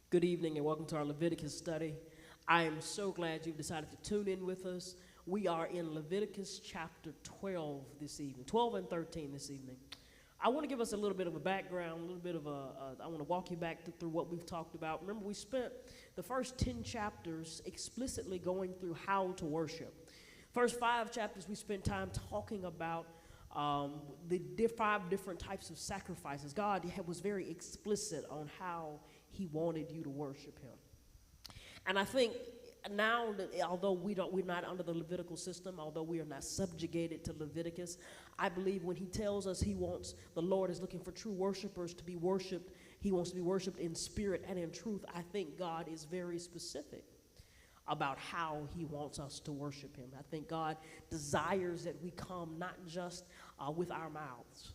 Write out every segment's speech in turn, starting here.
Good evening and welcome to our Leviticus study. I am so glad you've decided to tune in with us. We are in Leviticus chapter 12 this evening, 12 and 13 this evening. I want to give us a little bit of a background, a little bit of I want to walk you back through what we've talked about. Remember, we spent the first 10 chapters explicitly going through how to worship. First 5 chapters, we spent time talking about the 5 different types of sacrifices. God was very explicit on how he wanted you to worship him. And I think now that although we're not under the Levitical system, although we are not subjugated to Leviticus, I believe when he tells us the Lord is looking for true worshipers to be worshiped, he wants to be worshiped in spirit and in truth. I think God is very specific about how he wants us to worship him. I think God desires that we come not just with our mouths.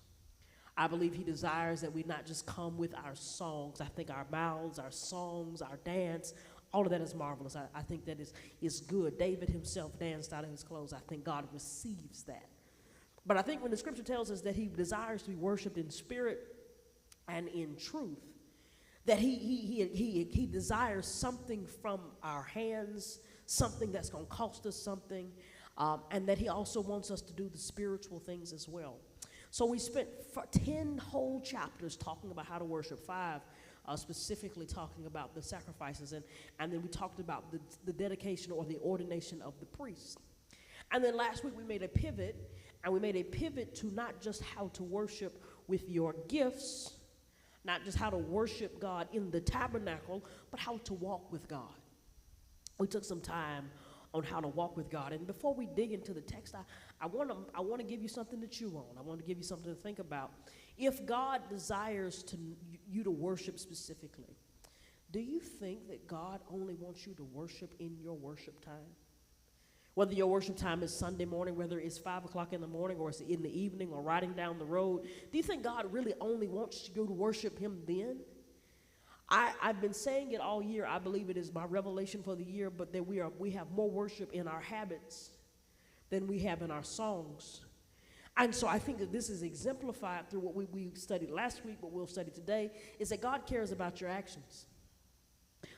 I believe he desires that we not just come with our songs. I think our mouths, our songs, our dance, all of that is marvelous. I think that is good. David himself danced out of his clothes. I think God receives that. But I think when the scripture tells us that he desires to be worshiped in spirit and in truth, that he desires something from our hands, something that's going to cost us something, and that he also wants us to do the spiritual things as well. So we spent 10 whole chapters talking about how to worship, 5 specifically talking about the sacrifices, and then we talked about the dedication or the ordination of the priest. And then last week we made a pivot, and we made a pivot to not just how to worship with your gifts, not just how to worship God in the tabernacle, but how to walk with God. We took some time on how to walk with God. And before we dig into the text, I want to give you something to chew on. I want to give you something to think about. If God desires you to worship specifically, do you think that God only wants you to worship in your worship time? Whether your worship time is Sunday morning, whether it's 5 o'clock in the morning or it's in the evening or riding down the road, do you think God really only wants you to worship him then? I've been saying it all year. I believe it is my revelation for the year, but that we have more worship in our habits than we have in our songs. And so I think that this is exemplified through what we studied last week, what we'll study today, is that God cares about your actions.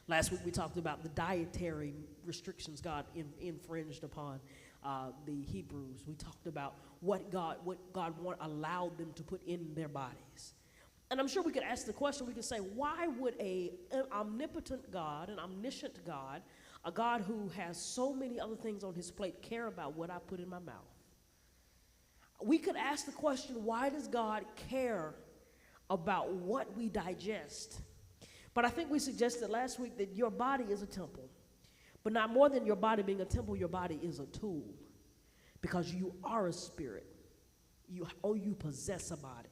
Last week we talked about the dietary restrictions God infringed upon the Hebrews. We talked about what God allowed them to put in their bodies. And I'm sure we could ask the question, we could say, why would an omnipotent God, an omniscient God, a God who has so many other things on his plate, care about what I put in my mouth? We could ask the question, why does God care about what we digest? But I think we suggested last week that your body is a temple. But not more than your body being a temple, your body is a tool. Because you are a spirit. You possess a body.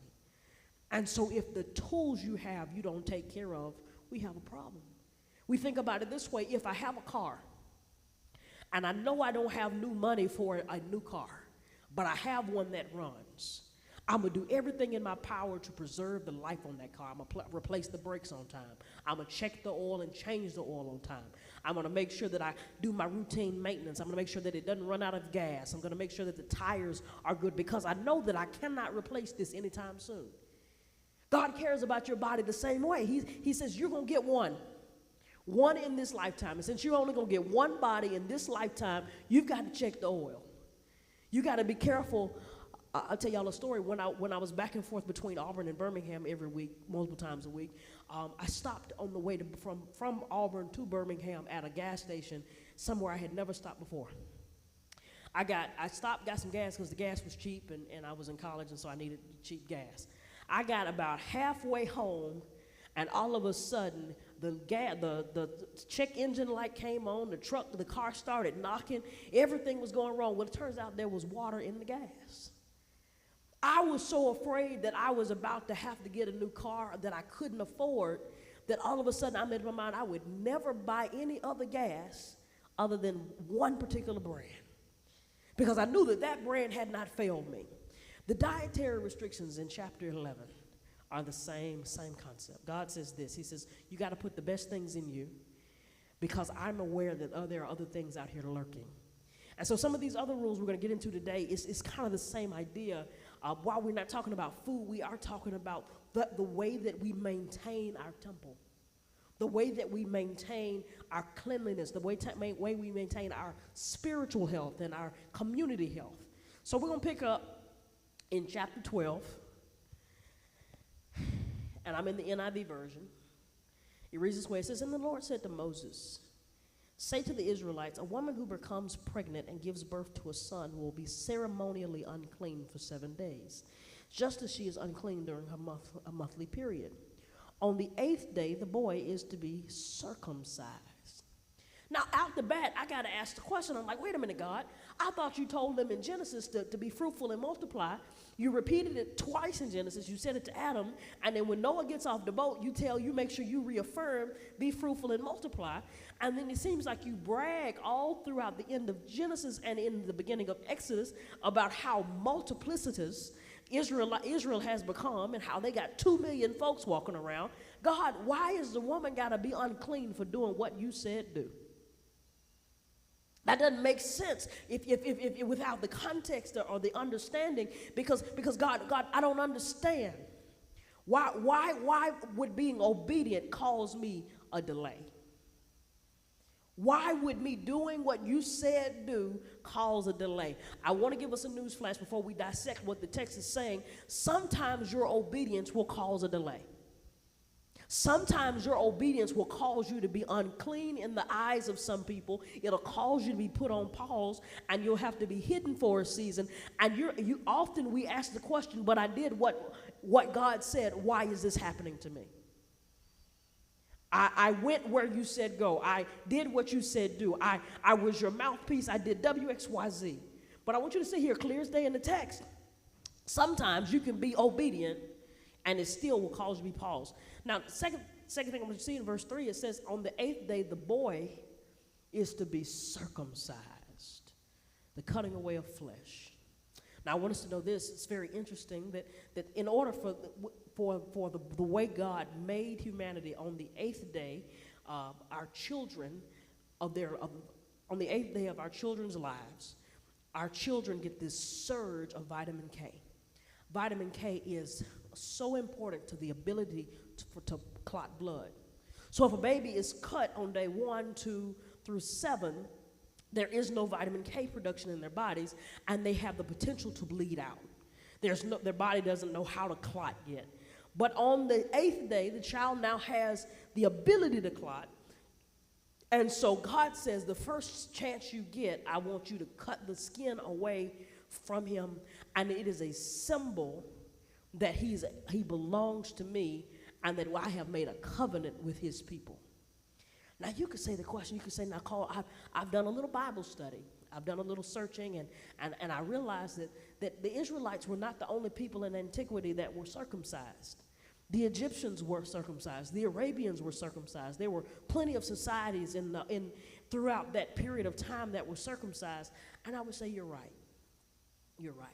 And so if the tools you have you don't take care of, we have a problem. We think about it this way. If I have a car, and I know I don't have new money for a new car, but I have one that runs, I'm going to do everything in my power to preserve the life on that car. I'm going to replace the brakes on time. I'm going to check the oil and change the oil on time. I'm going to make sure that I do my routine maintenance. I'm going to make sure that it doesn't run out of gas. I'm going to make sure that the tires are good because I know that I cannot replace this anytime soon. God cares about your body the same way. He says you're going to get one in this lifetime. And since you're only going to get one body in this lifetime, you've got to check the oil. You got to be careful. I'll tell y'all a story. When I was back and forth between Auburn and Birmingham every week, multiple times a week, I stopped on the way from Auburn to Birmingham at a gas station somewhere I had never stopped before. I stopped, got some gas because the gas was cheap, and I was in college, and so I needed cheap gas. I got about halfway home, and all of a sudden, the check engine light came on, the car started knocking, everything was going wrong. Well, it turns out there was water in the gas. I was so afraid that I was about to have to get a new car that I couldn't afford, that all of a sudden I made up my mind I would never buy any other gas other than one particular brand, because I knew that brand had not failed me. The dietary restrictions in chapter 11 are the same concept. God says this. He says, you got to put the best things in you because I'm aware that there are other things out here lurking. And so some of these other rules we're going to get into today is kind of the same idea. While we're not talking about food, we are talking about the way that we maintain our temple, the way that we maintain our cleanliness, the way we maintain our spiritual health and our community health. So we're going to pick up in chapter 12, and I'm in the NIV version. It reads this way. It says, "And the Lord said to Moses, say to the Israelites, a woman who becomes pregnant and gives birth to a son will be ceremonially unclean for 7 days, just as she is unclean during her monthly period. On the 8th day, the boy is to be circumcised." Now, out the bat, I got to ask the question. I'm like, wait a minute, God. I thought you told them in Genesis to be fruitful and multiply. You repeated it twice in Genesis. You said it to Adam. And then when Noah gets off the boat, you make sure you reaffirm, be fruitful and multiply. And then it seems like you brag all throughout the end of Genesis and in the beginning of Exodus about how multiplicitous Israel has become and how they got 2 million folks walking around. God, why is the woman got to be unclean for doing what you said do? That doesn't make sense if without the context or the understanding, because God, I don't understand. Why would being obedient cause me a delay? Why would me doing what you said do cause a delay? I want to give us a news flash before we dissect what the text is saying. Sometimes your obedience will cause a delay. Sometimes your obedience will cause you to be unclean in the eyes of some people. It'll cause you to be put on pause, and you'll have to be hidden for a season. And we ask the question, but I did what God said. Why is this happening to me? I went where you said go. I did what you said do. I was your mouthpiece. I did W, X, Y, Z. But I want you to see here, clear as day in the text. Sometimes you can be obedient, and it still will cause you to be paused. Now, the second thing I want you to see in verse 3, it says, on the 8th day, the boy is to be circumcised, the cutting away of flesh. Now, I want us to know this. It's very interesting that in order for the way God made humanity on the 8th day, our children, on the 8th day of our children's lives, our children get this surge of vitamin K. Vitamin K is so important to the ability to clot blood. So if a baby is cut on day 1, 2 through 7, there is no vitamin K production in their bodies, and they have the potential to bleed out. Their body doesn't know how to clot yet. But on the 8th day, the child now has the ability to clot. And so God says, the first chance you get, I want you to cut the skin away from him. And it is a symbol that he belongs to me, and that I have made a covenant with his people. Now, you could say the question, you could say, now, Carl, I've done a little Bible study. I've done a little searching, and I realized that the Israelites were not the only people in antiquity that were circumcised. The Egyptians were circumcised. The Arabians were circumcised. There were plenty of societies throughout that period of time that were circumcised. And I would say, you're right. You're right.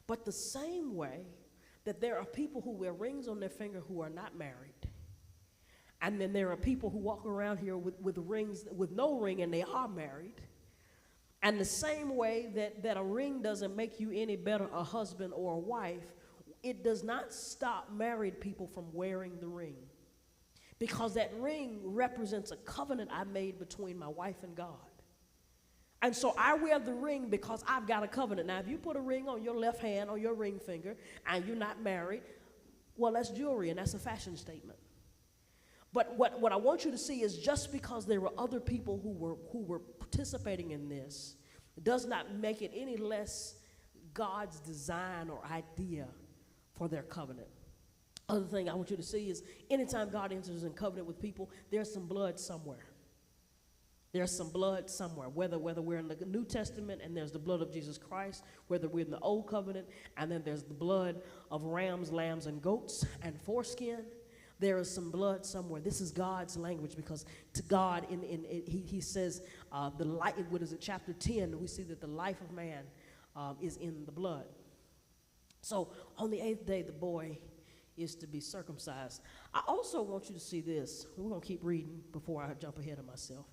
But the same way that there are people who wear rings on their finger who are not married, and then there are people who walk around here with rings, with no ring, and they are married. And the same way that a ring doesn't make you any better a husband or a wife, it does not stop married people from wearing the ring. Because that ring represents a covenant I made between my wife and God. And so I wear the ring because I've got a covenant. Now, if you put a ring on your left hand or your ring finger and you're not married, well, that's jewelry, and that's a fashion statement. But what I want you to see is, just because there were other people who were participating in this does not make it any less God's design or idea for their covenant. Other thing I want you to see is, anytime God enters in covenant with people, there's some blood somewhere. There's some blood somewhere, whether we're in the New Testament and there's the blood of Jesus Christ, whether we're in the Old Covenant and then there's the blood of rams, lambs, and goats and foreskin. There is some blood somewhere. This is God's language, because to God, he says, the life, what is it, chapter 10, we see that the life of man is in the blood. So on the 8th day, the boy is to be circumcised. I also want you to see this. We're going to keep reading before I jump ahead of myself.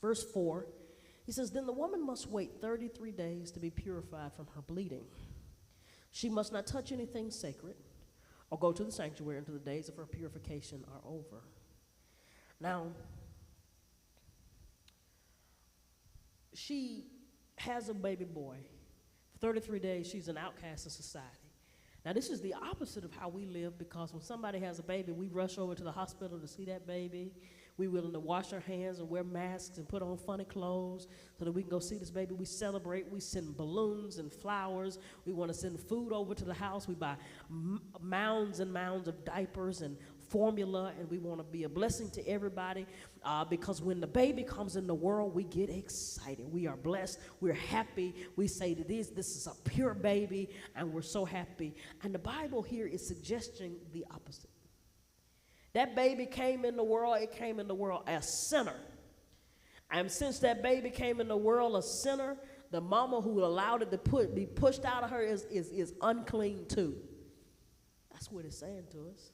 Verse 4, he says, then the woman must wait 33 days to be purified from her bleeding. She must not touch anything sacred or go to the sanctuary until the days of her purification are over. Now, she has a baby boy. For 33 days, she's an outcast of society. Now, this is the opposite of how we live, because when somebody has a baby, we rush over to the hospital to see that baby. We're willing to wash our hands and wear masks and put on funny clothes so that we can go see this baby. We celebrate. We send balloons and flowers. We want to send food over to the house. We buy mounds and mounds of diapers and formula, and we want to be a blessing to everybody, because when the baby comes in the world, we get excited. We are blessed. We're happy. We say that this is a pure baby, and we're so happy. And the Bible here is suggesting the opposite. That baby came in the world, it came in the world a sinner. And since that baby came in the world a sinner, the mama who allowed it to be pushed out of her is unclean too. That's what it's saying to us.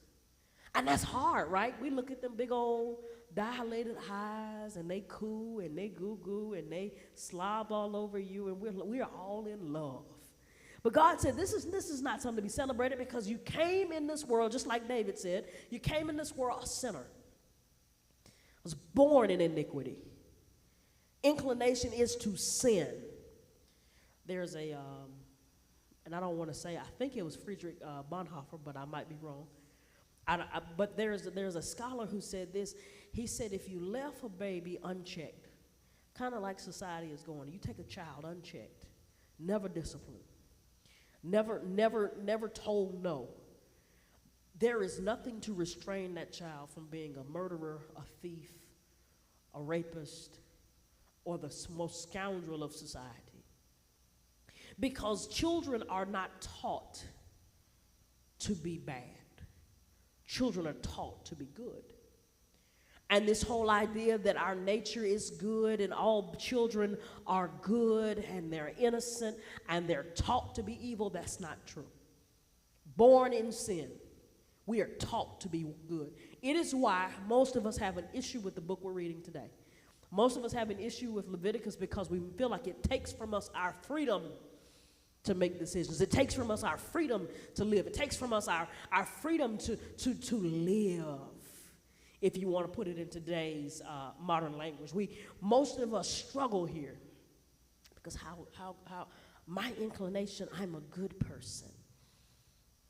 And that's hard, right? We look at them big old dilated eyes, and they coo and they goo and they slob all over you, and we are all in love. But God said this is not something to be celebrated, because you came in this world, just like David said, you came in this world a sinner. Was born in iniquity. Inclination is to sin. There's a, and I don't want to say, I think it was Friedrich Bonhoeffer, but I might be wrong. But there's a scholar who said this. He said, if you left a baby unchecked, kind of like society is going, you take a child unchecked, never disciplined, never told no, there is nothing to restrain that child from being a murderer, a thief, a rapist, or the most scoundrel of society. Because children are not taught to be bad. Children are taught to be good. And this whole idea that our nature is good and all children are good and they're innocent and they're taught to be evil, that's not true. Born in sin, we are taught to be good. It is why most of us have an issue with the book we're reading today. Most of us have an issue with Leviticus because we feel like it takes from us our freedom to make decisions. It takes from us our freedom to live. It takes from us our freedom to live, if you want to put it in today's modern language. Most of us struggle here because how my inclination, I'm a good person.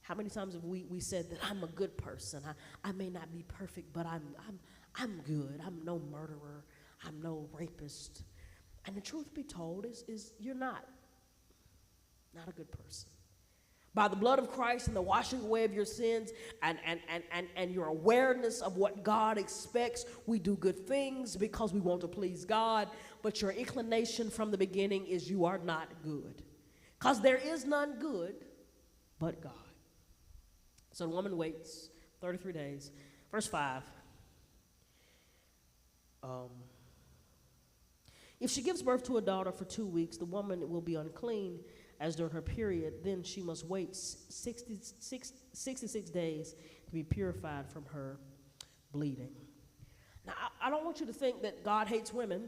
How many times have we said that I'm a good person? I may not be perfect, but I'm good. I'm no murderer. I'm no rapist. And the truth be told is you're not a good person. By the blood of Christ and the washing away of your sins and your awareness of what God expects, we do good things because we want to please God, but your inclination from the beginning is you are not good. Because there is none good but God. So the woman waits 33 days. Verse 5. If she gives birth to a daughter for 2 weeks, the woman will be unclean as during her period. Then she must wait 66 days to be purified from her bleeding. Now, I don't want you to think that God hates women,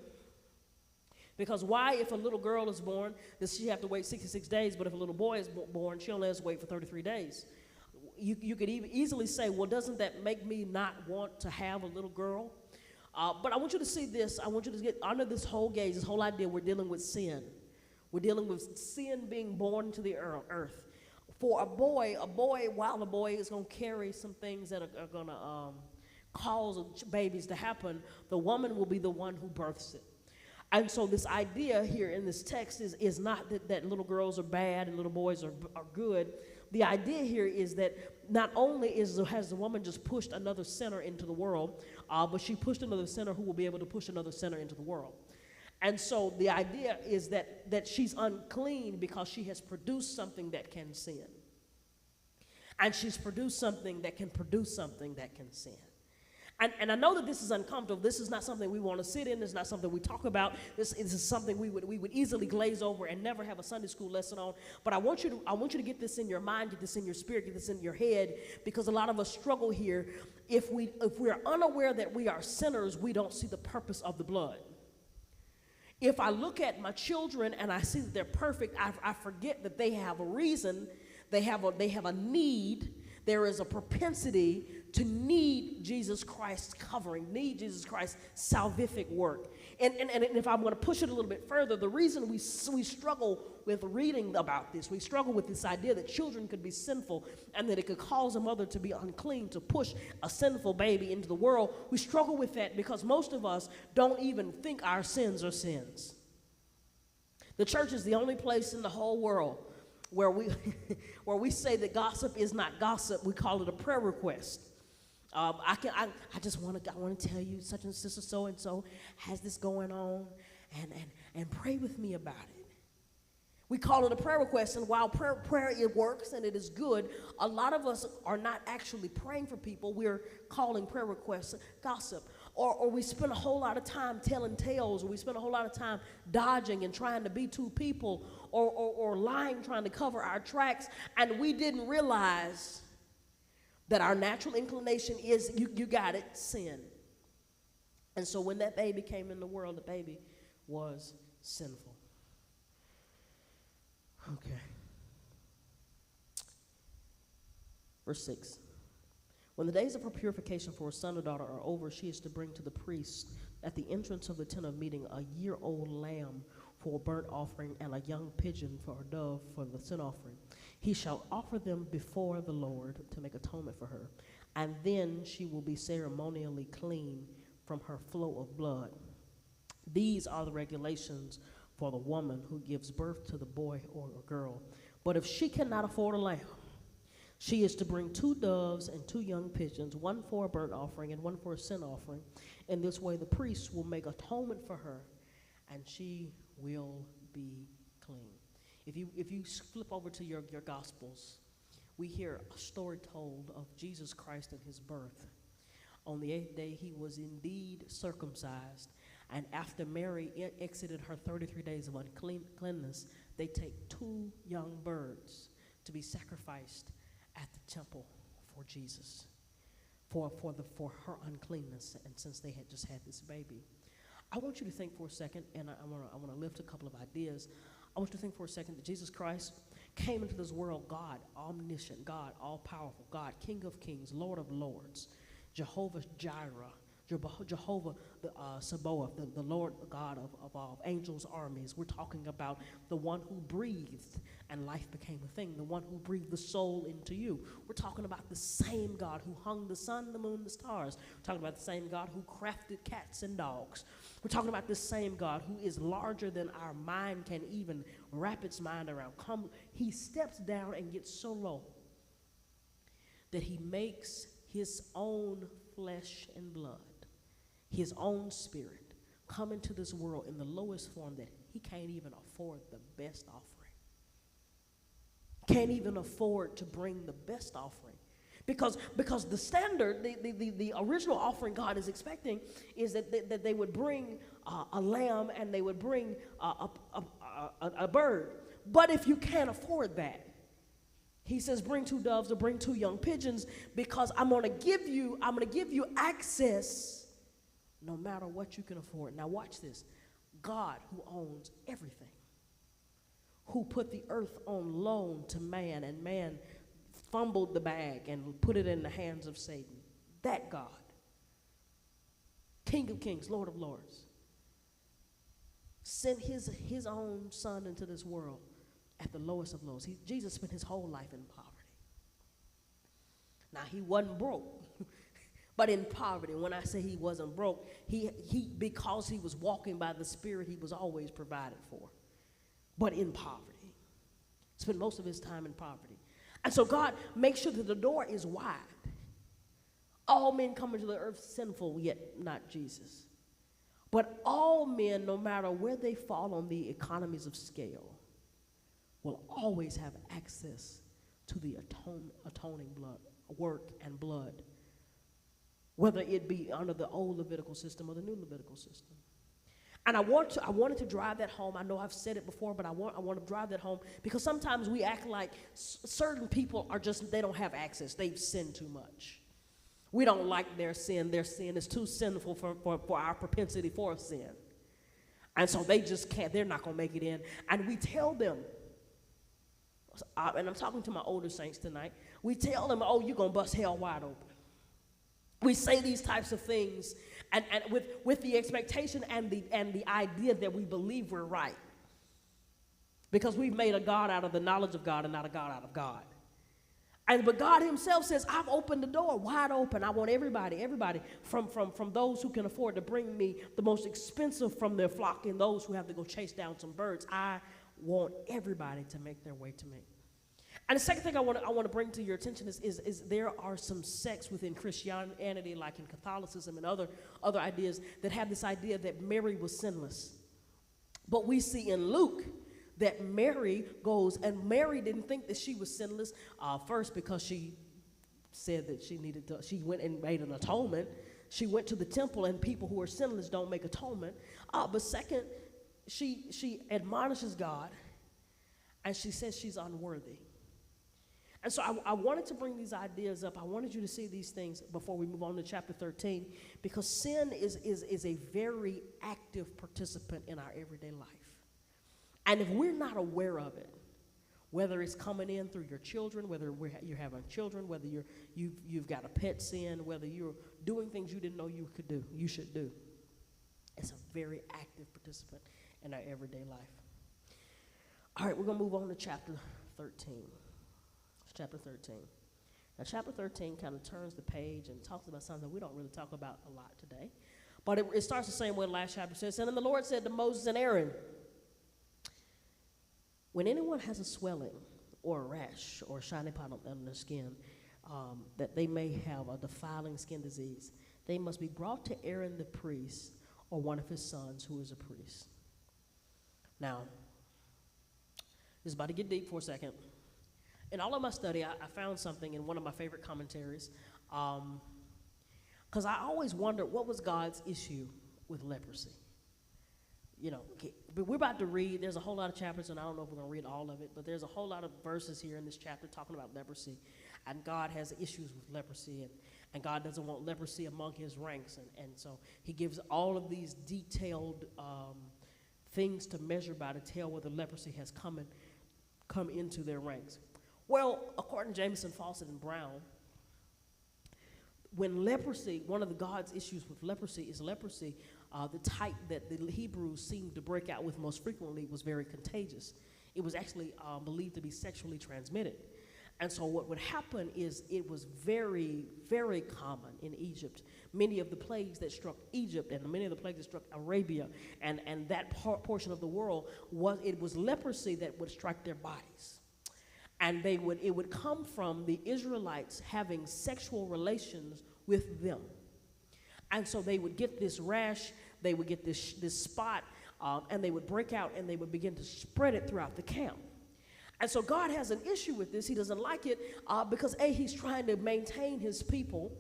because why, if a little girl is born, does she have to wait 66 days, but if a little boy is born, she only has to wait for 33 days? You could easily say, well, doesn't that make me not want to have a little girl? But I want you to see this. I want you to get under this whole gauge, this whole idea. We're dealing with sin. We're dealing with sin being born to the earth. For a boy, while the boy is going to carry some things that are going to cause babies to happen, the woman will be the one who births it. And so this idea here in this text is not that little girls are bad and little boys are good. The idea here is that not only has the woman just pushed another sinner into the world, but she pushed another sinner who will be able to push another sinner into the world. And so the idea is that she's unclean because she has produced something that can sin. And she's produced something that can produce something that can sin. And I know that this is uncomfortable. This is not something we want to sit in. This is not something we talk about. This is something we would easily glaze over and never have a Sunday school lesson on. But I want you to get this in your mind, get this in your spirit, get this in your head, because a lot of us struggle here. If we're unaware that we are sinners, we don't see the purpose of the blood. If I look at my children and I see that they're perfect, I forget that they have a reason, they have a need, there is a propensity to need Jesus Christ's covering, need Jesus Christ's salvific work. And if I'm going to push it a little bit further, the reason we struggle with reading about this, we struggle with this idea that children could be sinful and that it could cause a mother to be unclean, to push a sinful baby into the world. We struggle with that because most of us don't even think our sins are sins. The church is the only place in the whole world where we say that gossip is not gossip. We call it a prayer request. I want to tell you such and sister so and so has this going on, and pray with me about it. We call it a prayer request, and while prayer it works and it is good, a lot of us are not actually praying for people. We're calling prayer requests gossip. Or we spend a whole lot of time telling tales, or we spend a whole lot of time dodging and trying to be two people, or lying, trying to cover our tracks, and we didn't realize that our natural inclination is, you got it, sin. And so when that baby came in the world, the baby was sinful. Okay. Verse 6. When the days of her purification for a son or daughter are over, she is to bring to the priest at the entrance of the tent of meeting a year-old lamb for a burnt offering and a young pigeon for a dove for the sin offering. He shall offer them before the Lord to make atonement for her, and then she will be ceremonially clean from her flow of blood. These are the regulations for the woman who gives birth to the boy or a girl. But if she cannot afford a lamb, she is to bring 2 doves and 2 young pigeons, one for a burnt offering and one for a sin offering. In this way, the priest will make atonement for her, and she will be clean. If you flip over to your Gospels, we hear a story told of Jesus Christ and his birth. On the 8th day, he was indeed circumcised, and after Mary exited her 33 days of uncleanness, they take 2 young birds to be sacrificed at the temple for Jesus, for her uncleanness, and since they had just had this baby. I want you to think for a second, and I want to lift a couple of ideas. I want you to think for a second that Jesus Christ came into this world, God, omniscient, God, all-powerful, God, King of kings, Lord of lords, Jehovah Jireh, Jehovah Sabaoth, the Lord God of all angels' armies. We're talking about the one who breathed and life became a thing, the one who breathed the soul into you. We're talking about the same God who hung the sun, the moon, the stars. We're talking about the same God who crafted cats and dogs. We're talking about this same God who is larger than our mind can even wrap its mind around. He steps down and gets so low that he makes his own flesh and blood, his own spirit, come into this world in the lowest form that he can't even afford the best offering. Can't even afford to bring the best offering. Because the standard, the original offering God is expecting is that they would bring a lamb and they would bring a bird. But if you can't afford that, he says bring 2 doves or bring 2 young pigeons, because I'm going to give you access no matter what you can afford. Now watch this. God, who owns everything, who put the earth on loan to man, and man fumbled the bag and put it in the hands of Satan. That God, King of kings, Lord of lords, sent his own son into this world at the lowest of lows. Jesus spent his whole life in poverty. Now, he wasn't broke, but in poverty. When I say he wasn't broke, because he was walking by the Spirit, he was always provided for, but in poverty. Spent most of his time in poverty. And so God makes sure that the door is wide. All men come into the earth sinful, yet not Jesus. But all men, no matter where they fall on the economies of scale, will always have access to the atoning blood, work and blood, whether it be under the old Levitical system or the new Levitical system. And I wanted to drive that home. I know I've said it before, but I want to drive that home, because sometimes we act like certain people they don't have access. They've sinned too much. We don't like their sin. Their sin is too sinful for our propensity for sin. And so they just can't, they're not going to make it in. And we tell them, and I'm talking to my older saints tonight, we tell them, oh, you're going to bust hell wide open. We say these types of things and with the expectation and the idea that we believe we're right. Because we've made a God out of the knowledge of God and not a God out of God. But God himself says, I've opened the door wide open. I want everybody from those who can afford to bring me the most expensive from their flock and those who have to go chase down some birds. I want everybody to make their way to me. And the second thing I want to bring to your attention is there are some sects within Christianity, like in Catholicism and other ideas, that have this idea that Mary was sinless. But we see in Luke that Mary goes, and Mary didn't think that she was sinless, first because she said that she went and made an atonement. She went to the temple, and people who are sinless don't make atonement. But second, she admonishes God, and she says she's unworthy. And so I wanted to bring these ideas up. I wanted you to see these things before we move on to chapter 13, because sin is a very active participant in our everyday life. And if we're not aware of it, whether it's coming in through your children, whether you're having children, whether you've got a pet sin, whether you're doing things you didn't know you should do, it's a very active participant in our everyday life. All right, we're going to move on to chapter 13. Chapter 13. Now, chapter 13 kind of turns the page and talks about something we don't really talk about a lot today. But it starts the same way the last chapter says. And then the Lord said to Moses and Aaron, when anyone has a swelling or a rash or a shiny spot on their skin, that they may have a defiling skin disease, they must be brought to Aaron the priest or one of his sons who is a priest. Now, this is about to get deep for a second. In all of my study, I found something in one of my favorite commentaries, because I always wondered what was God's issue with leprosy. You know, but we're about to read, there's a whole lot of chapters, and I don't know if we're going to read all of it, but there's a whole lot of verses here in this chapter talking about leprosy, and God has issues with leprosy, and God doesn't want leprosy among his ranks, and so he gives all of these detailed things to measure by to tell whether leprosy has come into their ranks. Well, according to Jameson, Fawcett, and Brown, when leprosy, one of the God's issues with leprosy is leprosy, the type that the Hebrews seemed to break out with most frequently was very contagious. It was actually believed to be sexually transmitted. And so what would happen is it was very, very common in Egypt. Many of the plagues that struck Egypt and many of the plagues that struck Arabia and that portion of the world, it was leprosy that would strike their bodies. And it would come from the Israelites having sexual relations with them. And so they would get this rash, they would get this spot, and they would break out and they would begin to spread it throughout the camp. And so God has an issue with this. He doesn't like it because he's trying to maintain his people,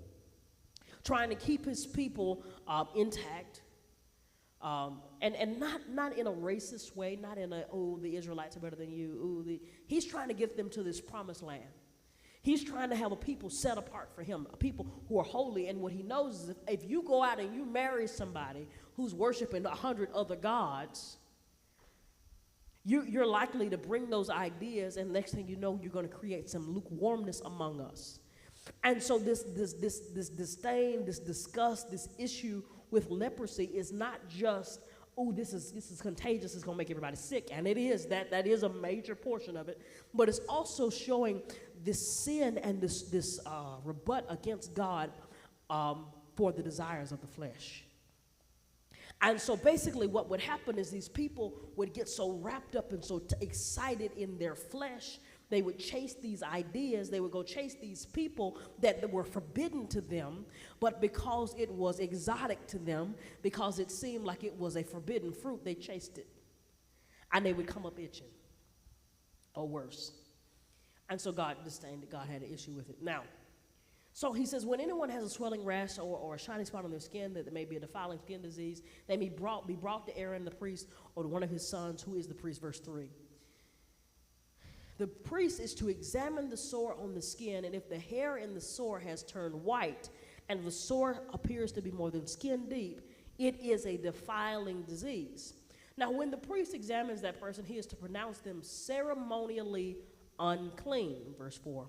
trying to keep his people intact. And not in a racist way, not in a, oh, the Israelites are better than you. He's trying to get them to this promised land. He's trying to have a people set apart for him, a people who are holy. And what he knows is if you go out and you marry somebody who's worshiping 100 other gods, you're likely to bring those ideas, and next thing you know, you're going to create some lukewarmness among us. And so this disdain, this disgust, this issue with leprosy is not just, oh, this is contagious, it's going to make everybody sick. And it is, that is a major portion of it. But it's also showing this sin and this rebut against God for the desires of the flesh. And so basically what would happen is these people would get so wrapped up and so excited in their flesh, they would chase these ideas, they would go chase these people that were forbidden to them, but because it was exotic to them, because it seemed like it was a forbidden fruit, they chased it. And they would come up itching, or worse. And so God disdained it. God had an issue with it. Now, so he says, when anyone has a swelling rash or a shiny spot on their skin, that there may be a defiling skin disease, they may be brought to Aaron the priest or to one of his sons, who is the priest, verse 3. The priest is to examine the sore on the skin, and if the hair in the sore has turned white and the sore appears to be more than skin deep, it is a defiling disease. Now, when the priest examines that person, he is to pronounce them ceremonially unclean. Verse 4.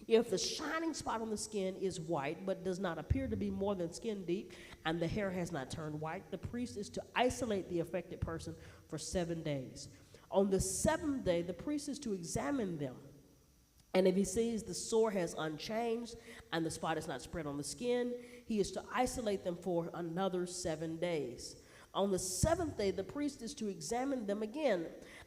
If the shining spot on the skin is white, but does not appear to be more than skin deep, and the hair has not turned white, the priest is to isolate the affected person for 7 days. On the seventh day, the priest is to examine them. And if he sees the sore has unchanged and the spot is not spread on the skin, he is to isolate them for another 7 days. On the seventh day, the priest is to examine them again.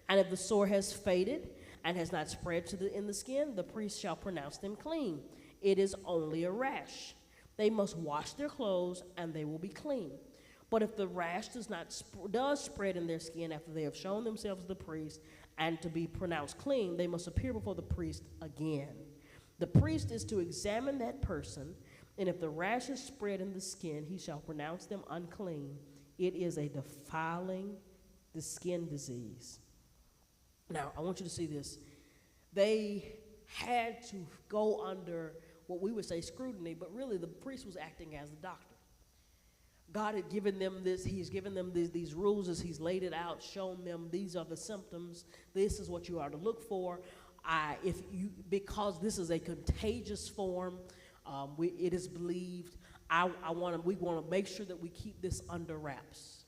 And if the sore has faded and has not spread in the skin, the priest shall pronounce them clean. It is only a rash. They must wash their clothes, and they will be clean. But if the rash does spread in their skin after they have shown themselves to the priest and to be pronounced clean, they must appear before the priest again. The priest is to examine that person, and if the rash is spread in the skin, he shall pronounce them unclean. It is a defiling the skin disease. Now, I want you to see this. They had to go under what we would say scrutiny, but really the priest was acting as the doctor. God had given them this, he's given them these rules as he's laid it out, shown them these are the symptoms, this is what you are to look for. Because this is a contagious form, it is believed, we want to make sure that we keep this under wraps.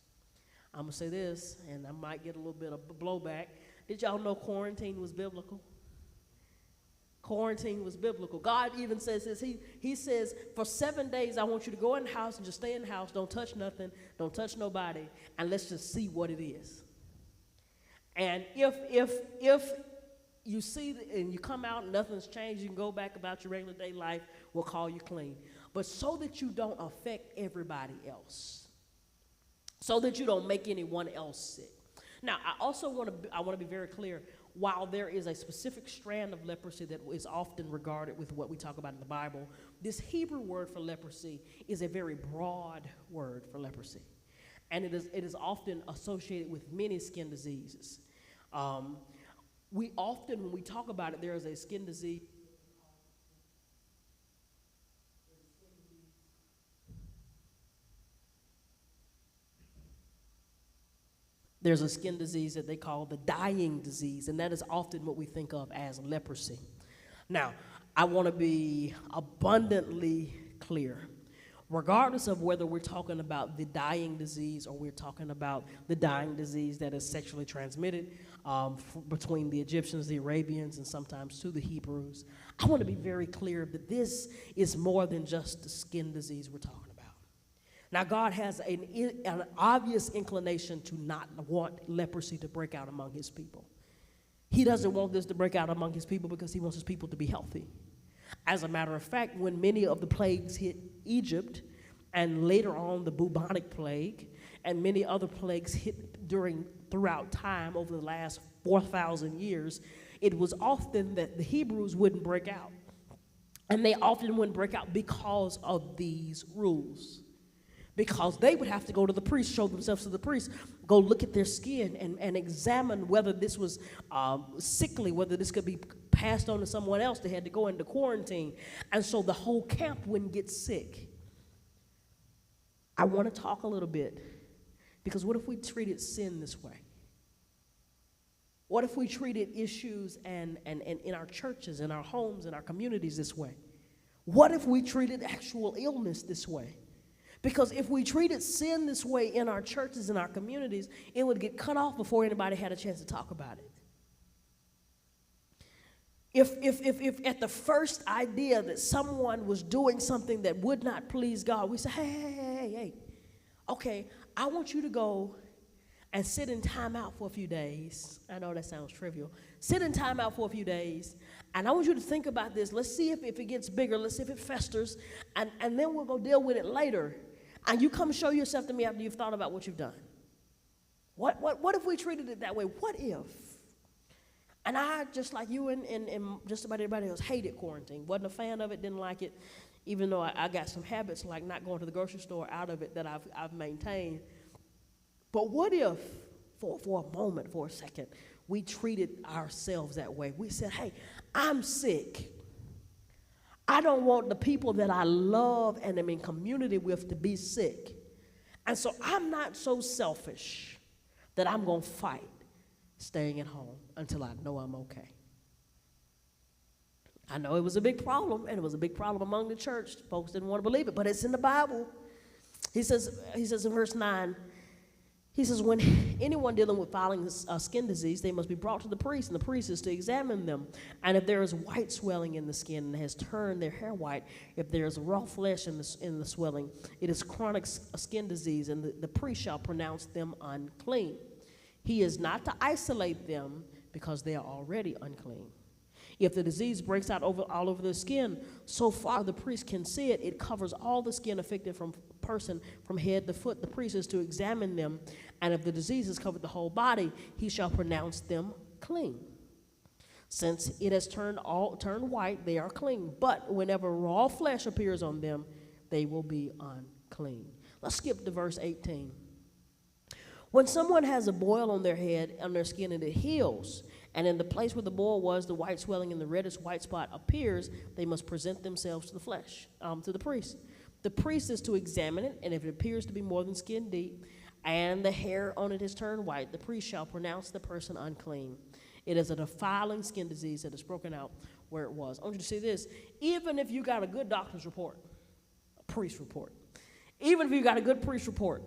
I'm going to say this, and I might get a little bit of blowback. Did y'all know quarantine was biblical? Quarantine was biblical. God even says this. He says, for 7 days, I want you to go in the house and just stay in the house. Don't touch nothing. Don't touch nobody. And let's just see what it is. And if you see and you come out and nothing's changed, you can go back about your regular day life. We'll call you clean. But so that you don't affect everybody else. So that you don't make anyone else sick. Now, I want to be very clear. While there is a specific strand of leprosy that is often regarded with what we talk about in the Bible, this Hebrew word for leprosy is a very broad word for leprosy. And it is often associated with many skin diseases. When we talk about it, there is a skin disease. There's a skin disease that they call the dying disease, and that is often what we think of as leprosy. Now, I want to be abundantly clear. Regardless of whether we're talking about the dying disease or we're talking about the dying disease that is sexually transmitted between the Egyptians, the Arabians, and sometimes to the Hebrews, I want to be very clear that this is more than just the skin disease we're talking about. Now, God has an obvious inclination to not want leprosy to break out among his people. He doesn't want this to break out among his people because he wants his people to be healthy. As a matter of fact, when many of the plagues hit Egypt, and later on the bubonic plague, and many other plagues hit throughout time over the last 4,000 years, it was often that the Hebrews wouldn't break out. And they often wouldn't break out because of these rules. Because they would have to go to the priest, show themselves to the priest, go look at their skin and examine whether this was sickly, whether this could be passed on to someone else. They had to go into quarantine. And so the whole camp wouldn't get sick. I want to talk a little bit, because what if we treated sin this way? What if we treated issues and in our churches, in our homes, in our communities this way? What if we treated actual illness this way? Because if we treated sin this way in our churches and our communities, it would get cut off before anybody had a chance to talk about it. If at the first idea that someone was doing something that would not please God, we say, hey, okay, I want you to go and sit in timeout for a few days. I know that sounds trivial. Sit in timeout for a few days, and I want you to think about this. Let's see if it gets bigger. Let's see if it festers, and then we'll go deal with it later. And you come show yourself to me after you've thought about what you've done. What if we treated it that way? What if? And I, just like you and just about everybody else, hated quarantine. Wasn't a fan of it, didn't like it, even though I got some habits like not going to the grocery store out of it that I've maintained. But what if, for a moment, for a second, we treated ourselves that way? We said, hey, I'm sick. I don't want the people that I love and am in community with to be sick. And so I'm not so selfish that I'm going to fight staying at home until I know I'm okay. I know it was a big problem, and it was a big problem among the church. Folks didn't want to believe it, but it's in the Bible. He says in verse 9, he says, when anyone dealing with filing skin disease, they must be brought to the priest, and the priest is to examine them. And if there is white swelling in the skin and has turned their hair white, if there is raw flesh in the swelling, it is chronic skin disease, and the priest shall pronounce them unclean. He is not to isolate them because they are already unclean. If the disease breaks out all over the skin, so far the priest can see it, it covers all the skin affected from person from head to foot. The priest is to examine them, and if the disease has covered the whole body, he shall pronounce them clean. Since it has turned white, they are clean. But whenever raw flesh appears on them, they will be unclean. Let's skip to verse 18. When someone has a boil on their head, on their skin, and it heals, and in the place where the boil was, the white swelling and the reddish white spot appears, they must present themselves to the priest. The priest is to examine it, and if it appears to be more than skin deep, and the hair on it has turned white, the priest shall pronounce the person unclean. It is a defiling skin disease that is broken out where it was. I want you to see this. Even if you got a good doctor's report, a priest report, even if you got a good priest report,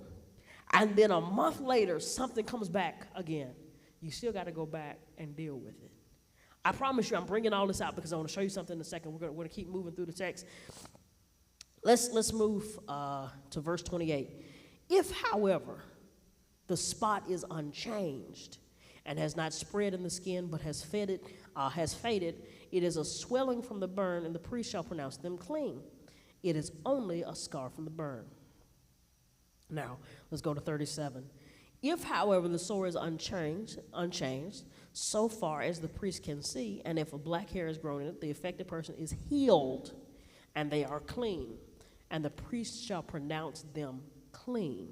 and then a month later something comes back again, you still got to go back and deal with it. I promise you, I'm bringing all this out because I want to show you something in a second. We're going to keep moving through the text. Let's move to verse 28. If, however, the spot is unchanged and has not spread in the skin but has faded, it is a swelling from the burn, and the priest shall pronounce them clean. It is only a scar from the burn. Now, let's go to 37. If, however, the sore is unchanged, so far as the priest can see, and if a black hair is grown in it, the affected person is healed, and they are clean, and the priest shall pronounce them clean.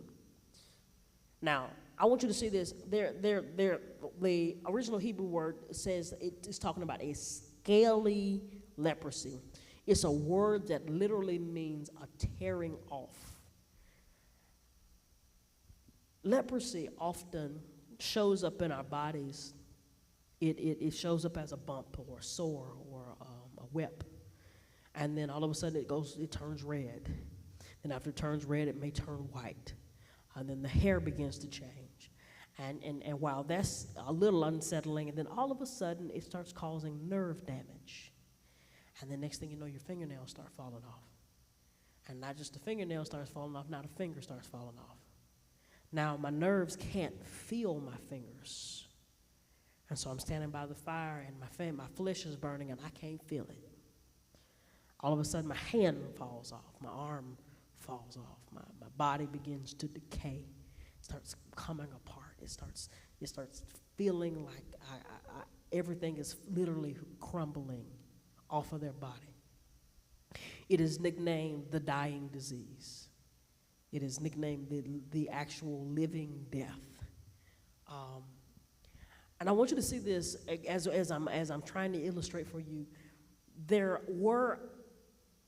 Now, I want you to see this. The original Hebrew word says it is talking about a scaly leprosy. It's a word that literally means a tearing off. Leprosy often shows up in our bodies. It shows up as a bump or a sore or a whip. And then all of a sudden it turns red. And after it turns red, it may turn white. And then the hair begins to change. And while that's a little unsettling, and then all of a sudden it starts causing nerve damage. And the next thing you know, your fingernails start falling off. And not just the fingernail starts falling off, now the finger starts falling off. Now, my nerves can't feel my fingers. And so I'm standing by the fire, and my flesh is burning, and I can't feel it. All of a sudden, my hand falls off. My arm falls off. My body begins to decay. It starts coming apart. It starts feeling like everything is literally crumbling off of their body. It is nicknamed the dying disease. It is nicknamed the actual living death. And I want you to see this as I'm trying to illustrate for you. There were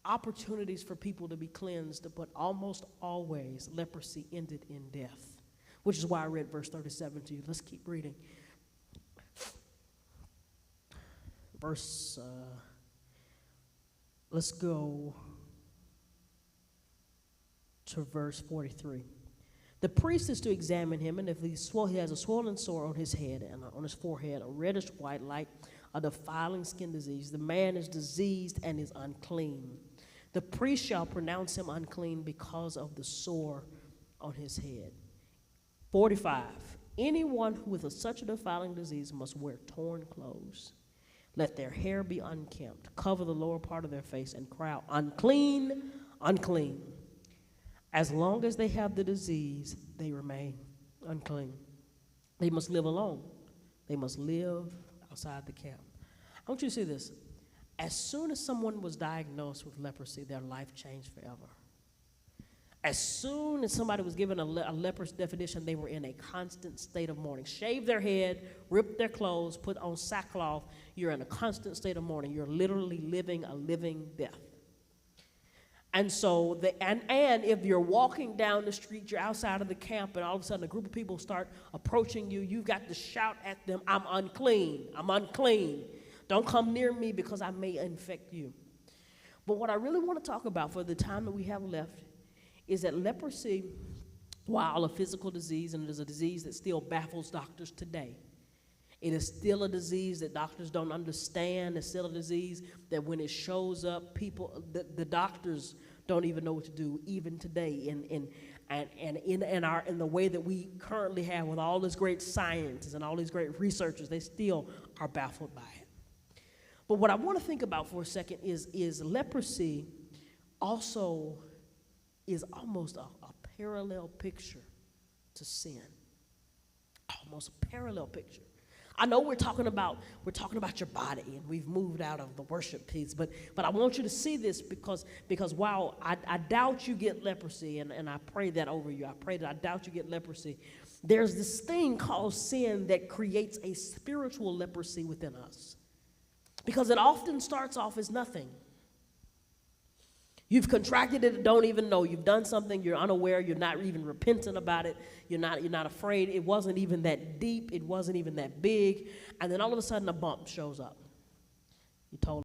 opportunities for people to be cleansed, but almost always leprosy ended in death, which is why I read verse 37 to you. Let's keep reading. Let's go to verse 43. The priest is to examine him, and if he has a swollen sore on his head and on his forehead, a reddish white like a defiling skin disease, the man is diseased and is unclean. The priest shall pronounce him unclean because of the sore on his head. 45. Anyone with such a defiling disease must wear torn clothes. Let their hair be unkempt, cover the lower part of their face, and cry out, unclean, unclean. As long as they have the disease, they remain unclean. They must live alone. They must live outside the camp. I want you to see this. As soon as someone was diagnosed with leprosy, their life changed forever. As soon as somebody was given a leper's definition, they were in a constant state of mourning. Shave their head, rip their clothes, put on sackcloth. You're in a constant state of mourning. You're literally living a living death. And so, and if you're walking down the street, you're outside of the camp, and all of a sudden a group of people start approaching you, you've got to shout at them, I'm unclean, I'm unclean. Don't come near me because I may infect you. But what I really want to talk about for the time that we have left is that leprosy, while a physical disease, and it is a disease that still baffles doctors today, it is still a disease that doctors don't understand. It's still a disease that when it shows up, the doctors don't even know what to do, even today. In the way that we currently have with all this great science and all these great researchers, they still are baffled by it. But what I want to think about for a second is leprosy also is almost a parallel picture to sin. Almost a parallel picture. I know we're talking about your body, and we've moved out of the worship piece, but I want you to see this because while I doubt you get leprosy, and I pray that over you, I pray that I doubt you get leprosy, there's this thing called sin that creates a spiritual leprosy within us. Because it often starts off as nothing. You've contracted it and don't even know. You've done something, you're unaware, you're not even repentant about it, you're not afraid. It wasn't even that deep, it wasn't even that big, and then all of a sudden a bump shows up. You told